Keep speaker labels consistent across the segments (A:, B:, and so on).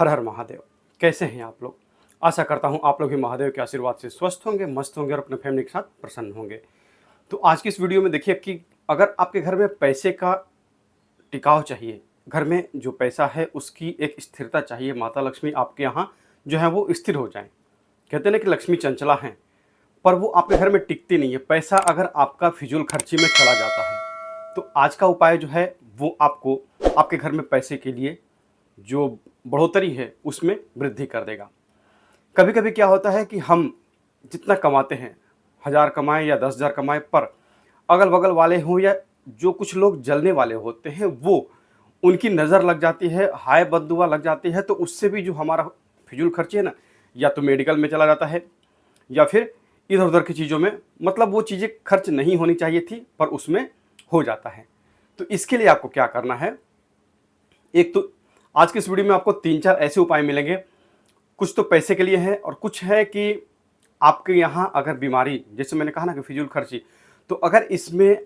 A: हर हर महादेव। कैसे हैं आप लोग? आशा करता हूं आप लोग भी महादेव के आशीर्वाद से स्वस्थ होंगे, मस्त होंगे और अपने फैमिली के साथ प्रसन्न होंगे। तो आज की इस वीडियो में देखिए कि अगर आपके घर में पैसे का टिकाव चाहिए, घर में जो पैसा है उसकी एक स्थिरता चाहिए, माता लक्ष्मी आपके यहाँ जो है वो स्थिर हो जाएं। कहते हैं ना कि लक्ष्मी चंचला हैं, पर वो आपके घर में टिकती नहीं है। पैसा अगर आपका फिजूल खर्ची में चला जाता है तो आज का उपाय जो है वो आपको आपके घर में पैसे के लिए जो बढ़ोतरी है उसमें वृद्धि कर देगा। कभी कभी क्या होता है कि हम जितना कमाते हैं, 1000 कमाएं या 10,000 कमाएं, पर अगल बगल वाले हों या जो कुछ लोग जलने वाले होते हैं वो उनकी नज़र लग जाती है, हाय बददुआ लग जाती है, तो उससे भी जो हमारा फिजूल खर्ची है ना, या तो मेडिकल में चला जाता है या फिर इधर उधर की चीज़ों में, मतलब वो चीज़ें खर्च नहीं होनी चाहिए थी पर उसमें हो जाता है। तो इसके लिए आपको क्या करना है, एक तो आज की इस वीडियो में आपको 3-4 ऐसे उपाय मिलेंगे। कुछ तो पैसे के लिए है और कुछ है कि आपके यहाँ अगर बीमारी, जैसे मैंने कहा ना कि फिजूल खर्ची, तो अगर इसमें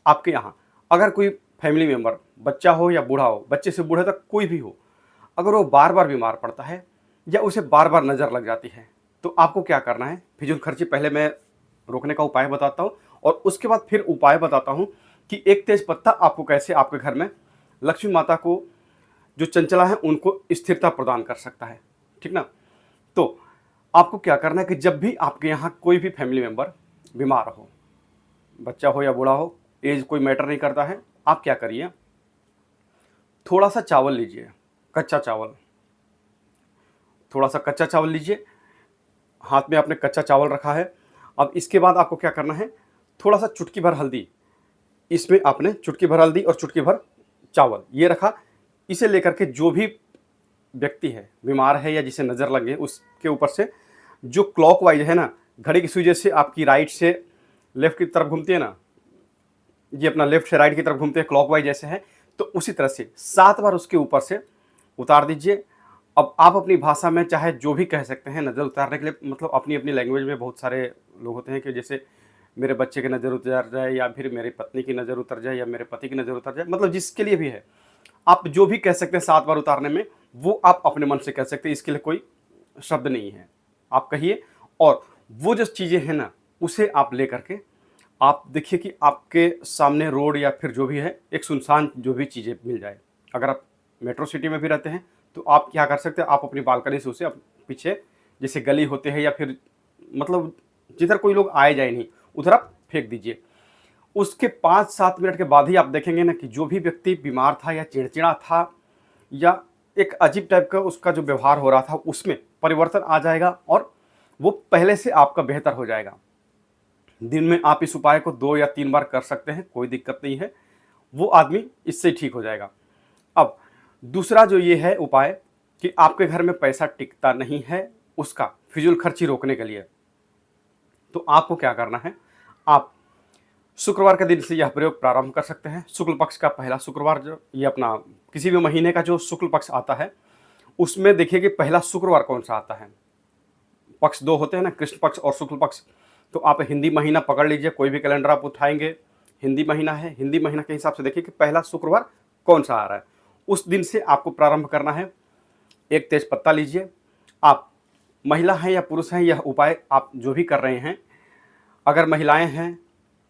A: आपके यहाँ अगर कोई फैमिली मेम्बर, बच्चा हो या बूढ़ा हो, बच्चे से बूढ़े तक कोई भी हो, अगर वो बार बार बीमार पड़ता है या उसे बार बार नज़र लग जाती है, तो आपको क्या करना है। फिजूल खर्ची पहले मैं रोकने का उपाय बताता हूँ और उसके बाद फिर उपाय बताता हूँ कि एक तेज पत्ता आपको कैसे आपके घर में लक्ष्मी माता को जो चंचला है उनको स्थिरता प्रदान कर सकता है। ठीक ना? तो आपको क्या करना है कि जब भी आपके यहाँ कोई भी फैमिली मेम्बर बीमार हो, बच्चा हो या बूढ़ा हो, एज कोई मैटर नहीं करता है, आप क्या करिए, थोड़ा सा चावल लीजिए, कच्चा चावल, थोड़ा सा कच्चा चावल लीजिए, हाथ में आपने कच्चा चावल रखा है। अब इसके बाद आपको क्या करना है, थोड़ा सा चुटकी भर हल्दी, इसमें आपने चुटकी भर हल्दी और चुटकी भर चावल ये रखा। इसे लेकर के जो भी व्यक्ति है, बीमार है या जिसे नज़र लगे, उसके ऊपर से जो क्लॉकवाइज है ना, घड़ी की सुई जैसे आपकी राइट से लेफ्ट की तरफ घूमती है ना, ये अपना लेफ्ट से राइट की तरफ घूमते हैं क्लॉकवाइज जैसे है, तो उसी तरह से 7 बार उसके ऊपर से उतार दीजिए। अब आप अपनी भाषा में चाहे जो भी कह सकते हैं नज़र उतारने के लिए, मतलब अपनी अपनी लैंग्वेज में। बहुत सारे लोग होते हैं कि जैसे मेरे बच्चे की नज़र उतर जाए या फिर मेरी पत्नी की नज़र उतर जाए या मेरे पति की नज़र उतर जाए, मतलब जिसके लिए भी है आप जो भी कह सकते हैं 7 बार उतारने में, वो आप अपने मन से कह सकते हैं। इसके लिए कोई शब्द नहीं है, आप कहिए। और वो जो चीज़ें हैं ना, उसे आप ले करके आप देखिए कि आपके सामने रोड या फिर जो भी है एक सुनसान जो भी चीज़ें मिल जाए। अगर आप मेट्रो सिटी में भी रहते हैं तो आप क्या कर सकते हैं, आप अपनी बालकनी से उसे पीछे जैसे गली होते हैं या फिर मतलब जिधर कोई लोग आए जाए नहीं, उधर आप फेंक दीजिए। उसके 5-7 मिनट के बाद ही आप देखेंगे ना कि जो भी व्यक्ति बीमार था या चिड़चिड़ा था या एक अजीब टाइप का उसका जो व्यवहार हो रहा था, उसमें परिवर्तन आ जाएगा और वो पहले से आपका बेहतर हो जाएगा। दिन में आप इस उपाय को 2 या 3 बार कर सकते हैं, कोई दिक्कत नहीं है, वो आदमी इससे ठीक हो जाएगा। अब दूसरा जो ये है उपाय कि आपके घर में पैसा टिकता नहीं है, उसका फिजूल खर्ची रोकने के लिए, तो आपको क्या करना है, आप शुक्रवार के दिन से यह प्रयोग प्रारंभ कर सकते हैं। शुक्ल पक्ष का पहला शुक्रवार, जो ये अपना किसी भी महीने का जो शुक्ल पक्ष आता है उसमें देखिए कि पहला शुक्रवार कौन सा आता है। पक्ष 2 होते हैं ना, कृष्ण पक्ष और शुक्ल पक्ष। तो आप हिंदी महीना पकड़ लीजिए, कोई भी कैलेंडर आप उठाएंगे, हिंदी महीना है, हिंदी महीना के हिसाब से देखिए कि पहला शुक्रवार कौन सा आ रहा है, उस दिन से आपको प्रारंभ करना है। एक तेज पत्ता लीजिए, आप महिला हैं या पुरुष हैं, यह उपाय आप जो भी कर रहे हैं, अगर महिलाएं हैं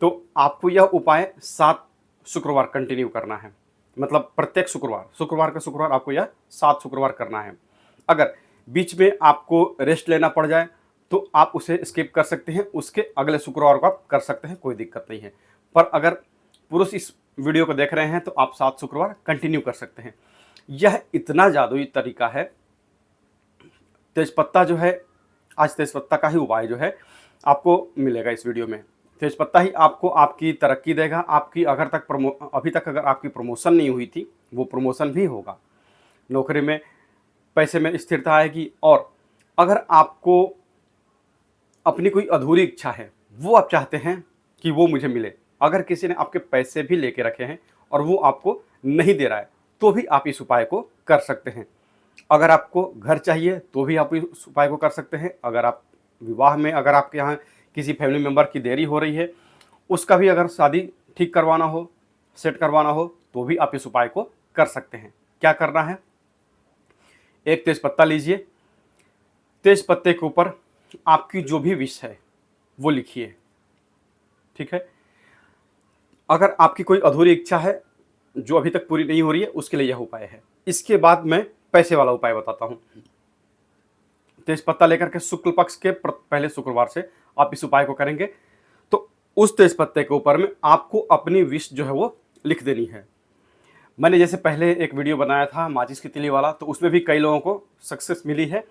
A: तो आपको यह उपाय 7 शुक्रवार कंटिन्यू करना है। मतलब प्रत्येक शुक्रवार का शुक्रवार आपको यह 7 शुक्रवार करना है। अगर बीच में आपको रेस्ट लेना पड़ जाए तो आप उसे स्किप कर सकते हैं, उसके अगले शुक्रवार को आप कर सकते हैं, कोई दिक्कत नहीं है। पर अगर पुरुष इस वीडियो को देख रहे हैं तो आप 7 शुक्रवार कंटिन्यू कर सकते हैं। यह इतना जादुई तरीका है। तेजपत्ता जो है, आज तेजपत्ता का ही उपाय जो है आपको मिलेगा इस वीडियो में। तेजपत्ता ही आपको आपकी तरक्की देगा। आपकी अगर तक अभी तक अगर आपकी प्रमोशन नहीं हुई थी, वो प्रमोशन भी होगा, नौकरी में पैसे में स्थिरता आएगी। और अगर आपको अपनी कोई अधूरी इच्छा है, वो आप चाहते हैं कि वो मुझे मिले, अगर किसी ने आपके पैसे भी लेके रखे हैं और वो आपको नहीं दे रहा है, तो भी आप इस उपाय को कर सकते हैं। अगर आपको घर चाहिए तो भी आप इस उपाय को कर सकते हैं। अगर आप विवाह में, अगर आपके यहाँ किसी फैमिली मेम्बर की देरी हो रही है, उसका भी अगर शादी ठीक करवाना हो, सेट करवाना हो, तो भी आप इस उपाय को कर सकते हैं। क्या करना है, एक तेज पत्ता लीजिए, तेज पत्ते के ऊपर आपकी जो भी विश है वो लिखिए, ठीक है। अगर आपकी कोई अधूरी इच्छा है जो अभी तक पूरी नहीं हो रही है, उसके लिए यह उपाय है। इसके बाद मैं पैसे वाला उपाय बताता हूँ। तेज पत्ता लेकर के शुक्ल पक्ष के पहले शुक्रवार से आप इस उपाय को करेंगे तो उस तेज पत्ते के ऊपर में आपको अपनी विश जो है वो लिख देनी है। मैंने जैसे पहले एक वीडियो बनाया था माचिस की तिली वाला, तो उसमें भी कई लोगों को सक्सेस मिली है।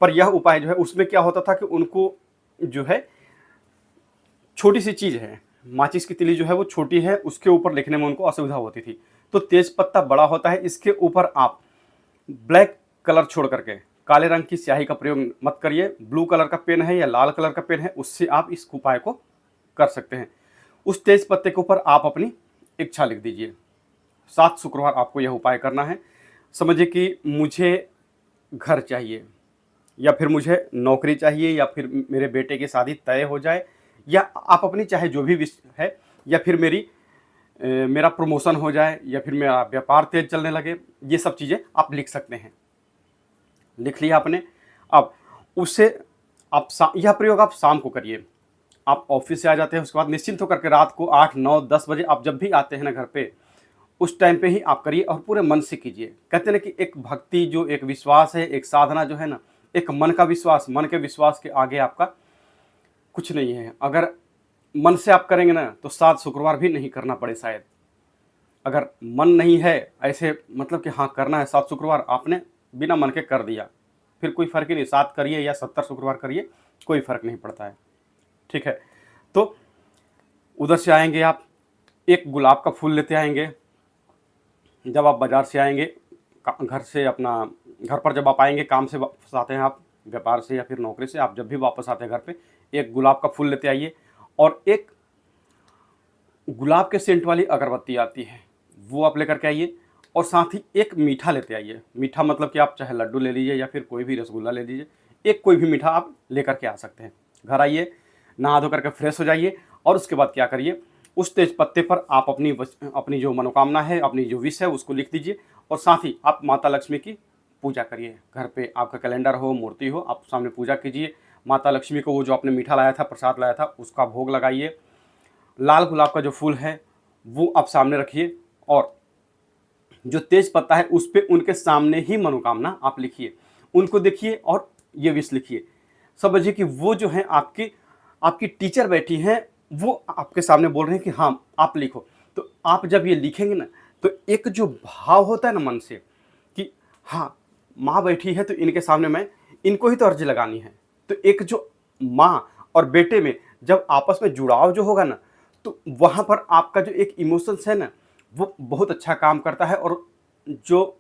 A: पर यह उपाय जो है उसमें क्या होता था कि उनको जो है छोटी सी चीज़ है, माचिस की तिली जो है वो छोटी है, उसके ऊपर लिखने में उनको असुविधा होती थी। तो तेज पत्ता बड़ा होता है, इसके ऊपर आप ब्लैक कलर छोड़ करके काले रंग की स्याही का प्रयोग मत करिए। ब्लू कलर का पेन है या लाल कलर का पेन है, उससे आप इस उपाय को कर सकते हैं। उस तेज पत्ते के ऊपर आप अपनी इच्छा लिख दीजिए। 7 शुक्रवार आपको यह उपाय करना है। समझिए कि मुझे घर चाहिए, या फिर मुझे नौकरी चाहिए, या फिर मेरे बेटे की शादी तय हो जाए, या आप अपनी चाहे जो भी विश है, या फिर मेरा प्रमोशन हो जाए, या फिर मेरा व्यापार तेज चलने लगे। ये सब चीज़ें आप लिख सकते हैं। लिख लिया आपने। अब उससे आप यह प्रयोग आप शाम को करिए। आप ऑफिस से आ जाते हैं, उसके बाद निश्चिंत होकर के रात को 8, 9, 10 बजे आप जब भी आते हैं ना घर पे, उस टाइम पे ही आप करिए और पूरे मन से कीजिए। कहते हैं ना कि एक भक्ति जो एक विश्वास है, एक साधना जो है ना, एक मन का विश्वास, मन के विश्वास के आगे आपका कुछ नहीं है। अगर मन से आप करेंगे ना तो 7 शुक्रवार भी नहीं करना पड़े शायद। अगर मन नहीं है ऐसे, मतलब कि हाँ करना है 7 शुक्रवार, आपने बिना मन के कर दिया, फिर कोई फ़र्क ही नहीं। 7 करिए या 70 शुक्रवार करिए, कोई फ़र्क नहीं पड़ता है, ठीक है। तो उधर से आएंगे आप, एक गुलाब का फूल लेते आएंगे। जब आप बाज़ार से आएंगे, घर से अपना घर पर जब आप आएंगे, काम से वापस आते हैं आप, व्यापार से या फिर नौकरी से, आप जब भी वापस आते हैं घर पे, एक गुलाब का फूल लेते आइए और एक गुलाब के सेंट वाली अगरबत्ती आती है, वो आप लेकर के आइए। और साथ ही एक मीठा लेते आइए। मीठा मतलब कि आप चाहे लड्डू ले लीजिए या फिर कोई भी रसगुल्ला ले लीजिए, एक कोई भी मीठा आप लेकर के आ सकते हैं। घर आइए, नहा धो करके फ्रेश हो जाइए और उसके बाद क्या करिए, उस तेज पत्ते पर आप अपनी जो मनोकामना है, अपनी जो विश है, उसको लिख दीजिए। और साथ ही आप माता लक्ष्मी की पूजा करिए। घर पे आपका कैलेंडर हो, मूर्ति हो, आप सामने पूजा कीजिए। माता लक्ष्मी को वो जो आपने मीठा लाया था, प्रसाद लाया था, उसका भोग लगाइए। लाल गुलाब का जो फूल है वो आप सामने रखिए और जो तेज पत्ता है उस पर उनके सामने ही मनोकामना आप लिखिए। उनको देखिए और ये विश लिखिए। समझिए कि वो जो है आपकी टीचर बैठी हैं, वो आपके सामने बोल रहे हैं कि हाँ आप लिखो। तो आप जब ये लिखेंगे ना, तो एक जो भाव होता है ना मन से कि हाँ माँ बैठी है तो इनके सामने मैं इनको ही तो अर्जी लगानी है, तो एक जो माँ और बेटे में जब आपस में जुड़ाव जो होगा ना, तो वहाँ पर आपका जो एक इमोशंस है ना, वो बहुत अच्छा काम करता है। और जो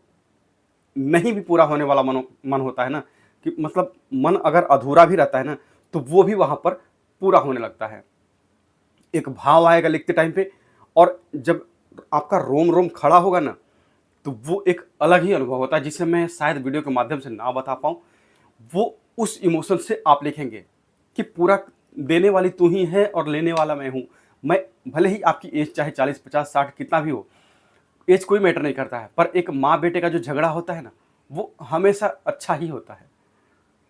A: नहीं भी पूरा होने वाला मन होता है ना, कि मतलब मन अगर अधूरा भी रहता है ना, तो वो भी वहाँ पर पूरा होने लगता है। एक भाव आएगा लिखते टाइम पे, और जब आपका रोम रोम खड़ा होगा ना, तो वो एक अलग ही अनुभव होता है, जिसे मैं शायद वीडियो के माध्यम से ना बता पाऊँ। वो उस इमोशन से आप लिखेंगे कि पूरा देने वाली तू ही है और लेने वाला मैं हूँ। मैं भले ही आपकी एज चाहे 40, 50, 60 कितना भी हो, एज कोई मैटर नहीं करता है, पर एक माँ बेटे का जो झगड़ा होता है ना, वो हमेशा अच्छा ही होता है।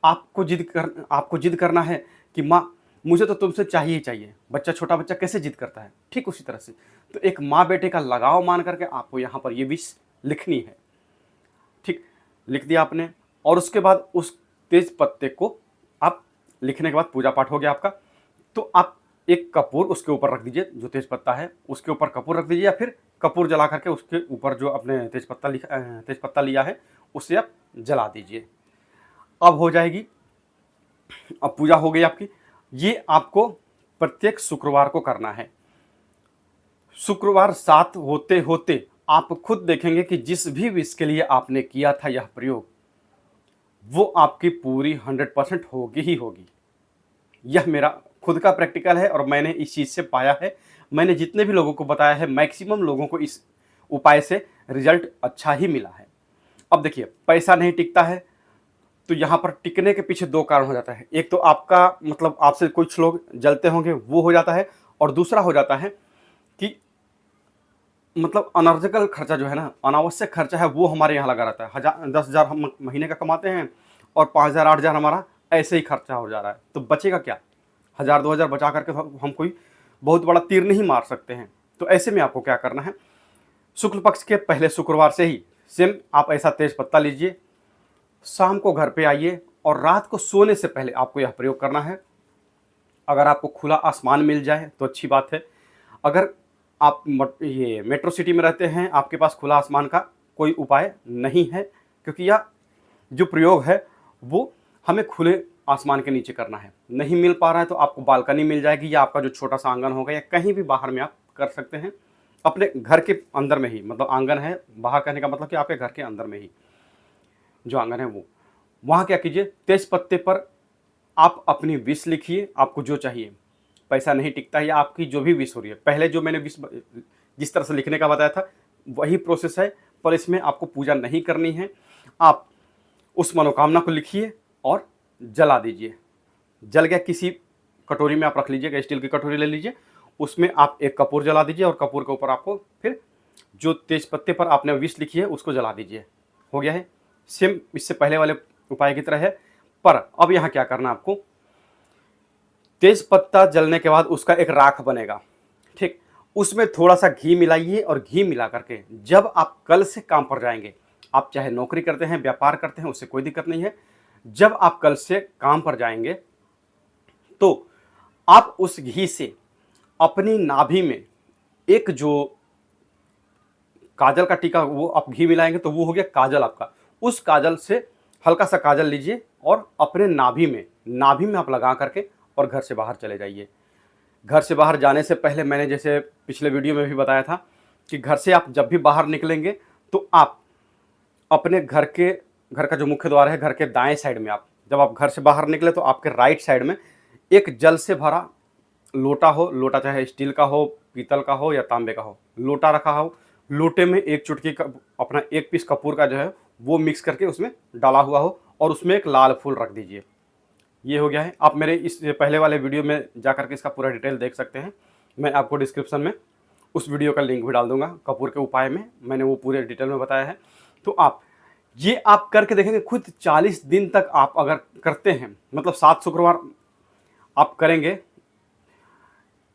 A: आपको जिद करना है कि माँ मुझे तो तुमसे चाहिए ही चाहिए। छोटा बच्चा कैसे जिद करता है, ठीक उसी तरह से। तो एक माँ बेटे का लगाव मान करके आपको यहाँ पर ये विश लिखनी है। ठीक, लिख दिया आपने। और उसके बाद उस तेज पत्ते को आप लिखने के बाद पूजा पाठ हो गया आपका। तो आप एक कपूर उसके ऊपर रख दीजिए, जो तेज पत्ता है उसके ऊपर कपूर रख दीजिए, या फिर कपूर जला करके उसके ऊपर जो आपने तेज पत्ता लिया है उसे आप जला दीजिए। अब हो जाएगी, अब पूजा हो गई आपकी। ये आपको प्रत्येक शुक्रवार को करना है। शुक्रवार 7 होते होते आप खुद देखेंगे कि जिस भी विश के लिए आपने किया था यह प्रयोग, वो आपकी पूरी 100% होगी ही होगी। यह मेरा खुद का प्रैक्टिकल है और मैंने इस चीज़ से पाया है। मैंने जितने भी लोगों को बताया है, मैक्सिमम लोगों को इस उपाय से रिजल्ट अच्छा ही मिला है। अब देखिए, पैसा नहीं टिकता है, तो यहाँ पर टिकने के पीछे 2 कारण हो जाता है। एक तो आपका मतलब आपसे कुछ लोग जलते होंगे, वो हो जाता है। और दूसरा हो जाता है कि मतलब अनर्जिकल खर्चा जो है ना, अनावश्यक खर्चा है, वो हमारे यहाँ लगा रहता है। 10,000 हम महीने का कमाते हैं और 5,000 8,000 हमारा ऐसे ही खर्चा हो जा रहा है, तो बचेगा क्या? 1,000 2,000 बचा करके तो हम कोई बहुत बड़ा तीर नहीं मार सकते हैं। तो ऐसे में आपको क्या करना है, शुक्ल पक्ष के पहले शुक्रवार से ही सेम आप ऐसा तेज पत्ता लीजिए, शाम को घर पे आइए और रात को सोने से पहले आपको यह प्रयोग करना है। अगर आपको खुला आसमान मिल जाए तो अच्छी बात है। अगर आप ये मेट्रो सिटी में रहते हैं, आपके पास खुला आसमान का कोई उपाय नहीं है, क्योंकि यह जो प्रयोग है वो हमें खुले आसमान के नीचे करना है। नहीं मिल पा रहा है तो आपको बालकनी मिल जाएगी, या आपका जो छोटा सा आंगन होगा, या कहीं भी बाहर में आप कर सकते हैं, अपने घर के अंदर में ही। मतलब आंगन है, बाहर कहने का मतलब कि आपके घर के अंदर में ही जो आंगन है वो, वहाँ क्या कीजिए, तेज पत्ते पर आप अपनी विश लिखिए, आपको जो चाहिए। पैसा नहीं टिकता है, या आपकी जो भी विश हो रही है, पहले जो मैंने विश जिस तरह से लिखने का बताया था वही प्रोसेस है, पर इसमें आपको पूजा नहीं करनी है। आप उस मनोकामना को लिखिए और जला दीजिए। जल गया, किसी कटोरी में आप रख लीजिएगा, स्टील की कटोरी ले लीजिए, उसमें आप एक कपूर जला दीजिए और कपूर के ऊपर आपको फिर जो तेज पत्ते पर आपने विश लिखी है उसको जला दीजिए। हो गया है, सेम इससे पहले वाले उपाय की तरह है। पर अब यहाँ क्या करना, आपको तेज पत्ता जलने के बाद उसका एक राख बनेगा, ठीक, उसमें थोड़ा सा घी मिलाइए, और घी मिला करके जब आप कल से काम पर जाएंगे, आप चाहे नौकरी करते हैं, व्यापार करते हैं, उससे कोई दिक्कत नहीं है, जब आप कल से काम पर जाएंगे तो आप उस घी से अपनी नाभि में एक जो काजल का टीका, वो आप घी मिलाएंगे तो वो हो गया काजल आपका। उस काजल से हल्का सा काजल लीजिए और अपने नाभि में आप लगा करके और घर से बाहर चले जाइए। घर से बाहर जाने से पहले मैंने जैसे पिछले वीडियो में भी बताया था कि घर से आप जब भी बाहर निकलेंगे तो आप अपने घर का जो मुख्य द्वार है, घर के दाएं साइड में, आप जब आप घर से बाहर निकले तो आपके राइट साइड में एक जल से भरा लोटा हो, लोटा चाहे स्टील का हो, पीतल का हो या तांबे का हो, लोटा रखा हो, लोटे में एक चुटकी का अपना एक पीस कपूर का जो है वो मिक्स करके उसमें डाला हुआ हो, और उसमें एक लाल फूल रख दीजिए। ये हो गया है। आप मेरे इस पहले वाले वीडियो में जा करके इसका पूरा डिटेल देख सकते हैं। मैं आपको डिस्क्रिप्शन में उस वीडियो का लिंक भी डाल दूंगा। कपूर के उपाय में मैंने वो पूरे डिटेल में बताया है। तो आप करके देखेंगे खुद, 40 दिन तक आप अगर करते हैं, मतलब 7 शुक्रवार आप करेंगे,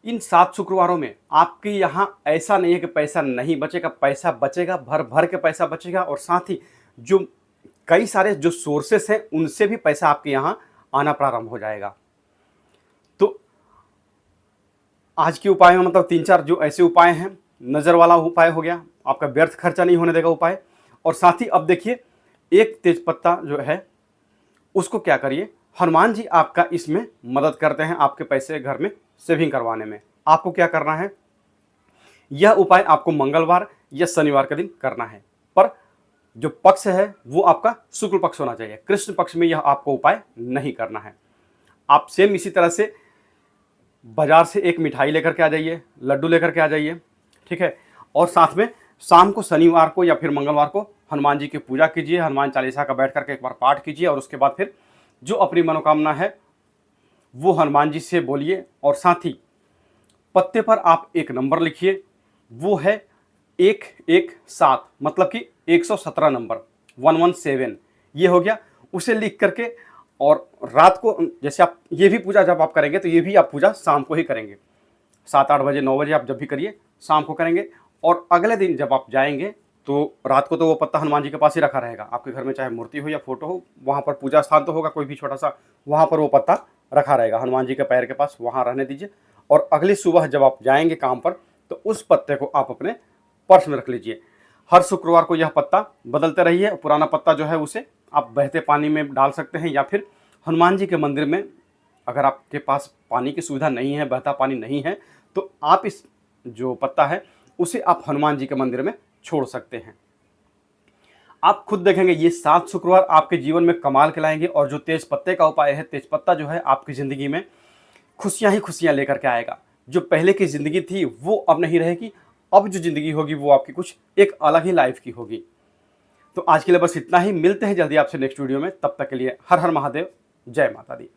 A: इन 7 शुक्रवारों में आपके यहाँ ऐसा नहीं है कि पैसा नहीं बचेगा, पैसा बचेगा, भर भर के पैसा बचेगा, और साथ ही जो कई सारे जो सोर्सेस हैं उनसे भी पैसा आपके यहाँ आना प्रारंभ हो जाएगा। तो आज के उपाय में मतलब 3-4 जो ऐसे उपाय हैं, नज़र वाला उपाय हो गया, आपका व्यर्थ खर्चा नहीं होने देगा उपाय, और साथ ही अब देखिए एक तेजपत्ता जो है उसको क्या करिए, हनुमान जी आपका इसमें मदद करते हैं आपके पैसे घर में सेविंग करवाने में। आपको क्या करना है, यह उपाय आपको मंगलवार या शनिवार के दिन करना है, पर जो पक्ष है वो आपका शुक्ल पक्ष होना चाहिए। कृष्ण पक्ष में यह आपको उपाय नहीं करना है। आप सेम इसी तरह से बाजार से एक मिठाई लेकर के आ जाइए, लड्डू लेकर के आ जाइए, ठीक है, और साथ में शाम को शनिवार को या फिर मंगलवार को हनुमान जी की पूजा कीजिए, हनुमान चालीसा का बैठ करके एक बार पाठ कीजिए, और उसके बाद फिर जो अपनी मनोकामना है वो हनुमान जी से बोलिए, और साथ ही पत्ते पर आप एक नंबर लिखिए, वो है 117, मतलब कि 117 नंबर 117, ये हो गया। उसे लिख करके और रात को जैसे आप ये भी पूजा जब आप करेंगे तो ये भी आप पूजा शाम को ही करेंगे, 7-8 बजे 9 बजे आप जब भी करिए शाम को करेंगे। और अगले दिन जब आप जाएंगे तो रात को तो वो पत्ता हनुमान जी के पास ही रखा रहेगा, आपके घर में चाहे मूर्ति हो या फोटो हो, वहाँ पर पूजा स्थान तो होगा कोई भी छोटा सा, वहाँ पर वो पत्ता रखा रहेगा हनुमान जी के पैर के पास, वहाँ रहने दीजिए। और अगली सुबह जब आप जाएंगे काम पर तो उस पत्ते को आप अपने पर्स में रख लीजिए। हर शुक्रवार को यह पत्ता बदलते रहिए। पुराना पत्ता जो है उसे आप बहते पानी में डाल सकते हैं, या फिर हनुमान जी के मंदिर में, अगर आपके पास पानी की सुविधा नहीं है, बहता पानी नहीं है, तो आप इस जो पत्ता है उसे आप हनुमान जी के मंदिर में छोड़ सकते हैं। आप खुद देखेंगे ये 7 शुक्रवार आपके जीवन में कमाल के लाएंगे। और जो तेज पत्ते का उपाय है, तेज पत्ता जो है आपकी ज़िंदगी में खुशियाँ ही खुशियाँ लेकर के आएगा। जो पहले की ज़िंदगी थी वो अब नहीं रहेगी, अब जो ज़िंदगी होगी वो आपकी कुछ एक अलग ही लाइफ की होगी। तो आज के लिए बस इतना ही, मिलते हैं जल्दी आपसे नेक्स्ट वीडियो में। तब तक के लिए हर हर महादेव, जय माता दी।